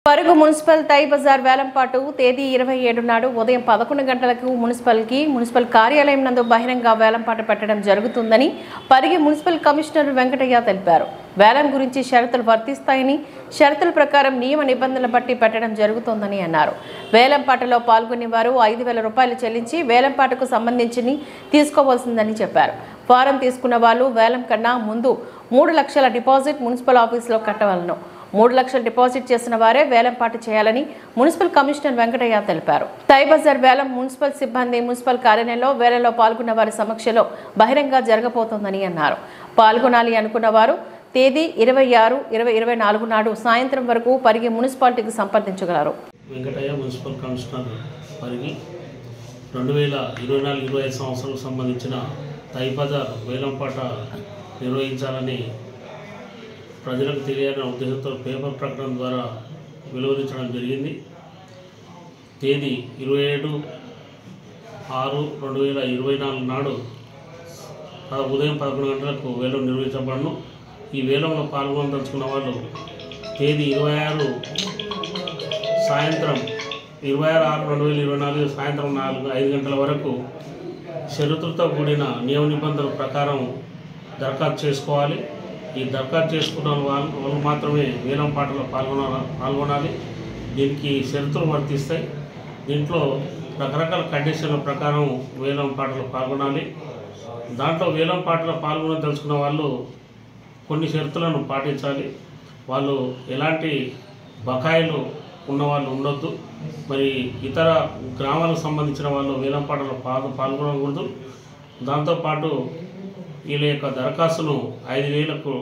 పరుగు మున్సిపల్ తై బజార్ వేలంపాటు తేదీ 27 నాడు ఉదయం 11 గంటలకు మున్సిపల్ కార్యాలయం నందు బహిరంగ వేలంపాట పెట్టడం జరుగుతుందని పరిగి మున్సిపల్ కమిషనర్ వెంకటయ్య తెలిపారు. వేలం గురించి షరతులు వర్తిస్తాయని, షరతుల ప్రకారం నియమ నిబంధనలు బట్టి పెట్టడం జరుగుతుందని అన్నారు. వేలంపాటలో పాల్గొనేవారు 5,000 రూపాయలు చెల్లించి వేలంపాటకు సంబంధించి తీసుకోవాల్సిందని చెప్పారు. ఫారం తీసుకున్న వాళ్ళు వేలం కన్నా ముందు 3 లక్షల డిపాజిట్ మున్సిపల్ ఆఫీసులో కట్టవలను. 3 లక్షల డిపాజిట్ చేసిన వారే వేలంపాట చేయాలని మున్సిపల్ కమిషనర్ వెంకటయ్య తెలిపారు. తై బజార్ వేలం మున్సిపల్ సిబ్బంది మున్సిపల్ కార్యాలయంలో వేలంలో పాల్గొన్న వారి సమక్షంలో బహిరంగ జరగబోతోందని అన్నారు. పాల్గొనాలి అనుకున్న వారు తేదీ 26/2024 నాడు సాయంత్రం వరకు పరిగి మున్సిపాలిటీకి సంప్రదించగలరు. వెంకటయ్య మున్సిపల్ కమిషనర్ పరిగి 2024-25 సంవత్సరాలకు సంబంధించిన తై బజార్ వేలంపాట నిర్వహించాలని ప్రజలకు తెలియాలనే ఉద్దేశంతో పేపర్ ప్రకటన ద్వారా వెలువరించడం జరిగింది. తేదీ 27/6/2024 నాడు ఉదయం 11 గంటలకు వేలం నిర్వహించబడను. ఈ వేలంలో పాల్గొనదలుచుకున్న వాళ్ళు తేదీ 26/6/2024 సాయంత్రం 5 గంటల వరకు షరతులతో కూడిన నియమ నిబంధనల ప్రకారం దరఖాస్తు చేసుకోవాలి. ఈ దరఖాస్తు చేసుకున్న వాళ్ళు మాత్రమే వేలం పాటలో పాల్గొనాలి. దీనికి షరతులు వర్తిస్తాయి. దీంట్లో రకరకాల కండిషన్ల ప్రకారం వేలం పాటలో పాల్గొనాలి. దాంట్లో వేలం పాటలో పాల్గొనదలుచుకున్న వాళ్ళు కొన్ని షరతులను పాటించాలి. వాళ్ళు ఎలాంటి బకాయిలు ఉన్నవాళ్ళు ఉండొద్దు. మరి ఇతర గ్రామాలకు సంబంధించిన వాళ్ళు వేలం పాటలో పాల్గొనకూడదు. దాంతోపాటు వీళ్ళ యొక్క దరఖాస్తును 5,000కు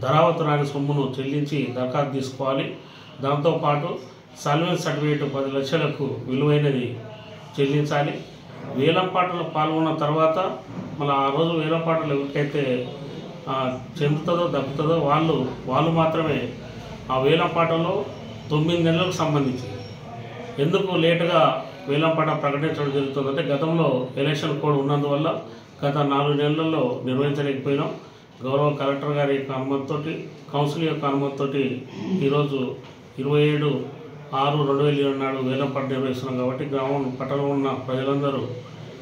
ధరావతు రాని సొమ్మును చెల్లించి దరఖాస్తు తీసుకోవాలి. దాంతోపాటు సల్వెన్స్ సర్టిఫికేట్ 10 లక్షలకు విలువైనది చెల్లించాలి. వేలంపాటలో పాల్గొన్న తర్వాత మళ్ళీ ఆ రోజు వేలంపాటలు ఎవరికైతే చెందుతుందో దక్కుతుందో వాళ్ళు మాత్రమే ఆ వేలంపాటలో 9 నెలలకు సంబంధించి ఎందుకు లేటుగా వేలంపాట ప్రకటించడం జరుగుతుందంటే గతంలో ఎలక్షన్ కోడ్ ఉన్నందువల్ల గత 4 నెలల్లో నిర్వహించలేకపోయినాం. గౌరవ కలెక్టర్ గారి యొక్క అనుమతితో, కౌన్సిల్ యొక్క అనుమతితో ఈరోజు 27/6/2024 నాడు వేలంపాట నిర్వహిస్తున్నాం. కాబట్టి గ్రామం పట్టణంలో ఉన్న ప్రజలందరూ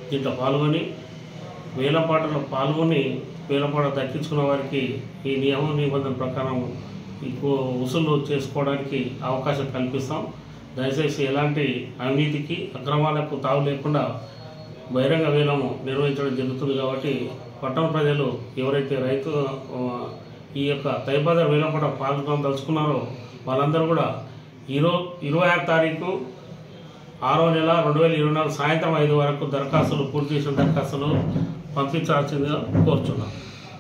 దీంట్లో పాల్గొని వేలంపాట దక్కించుకున్న వారికి ఈ నియమ నిబంధనల ప్రకారం వసూలు చేసుకోవడానికి అవకాశం కల్పిస్తాం. దయచేసి ఎలాంటి అవినీతికి అక్రమాలకు తావు లేకుండా బహిరంగ వేలము నిర్వహించడం జరుగుతుంది. కాబట్టి పట్టణ ప్రజలు ఎవరైతే ఈ యొక్క తై బజార్ వేలంపాట పాల్గొనదలుచుకున్నారో వాళ్ళందరూ కూడా 26 తారీఖు 6వ నెల 2024 సాయంత్రం 5 వరకు పూర్తి చేసిన దరఖాస్తులు పంపించాల్సిందిగా కోరుచున్నాం.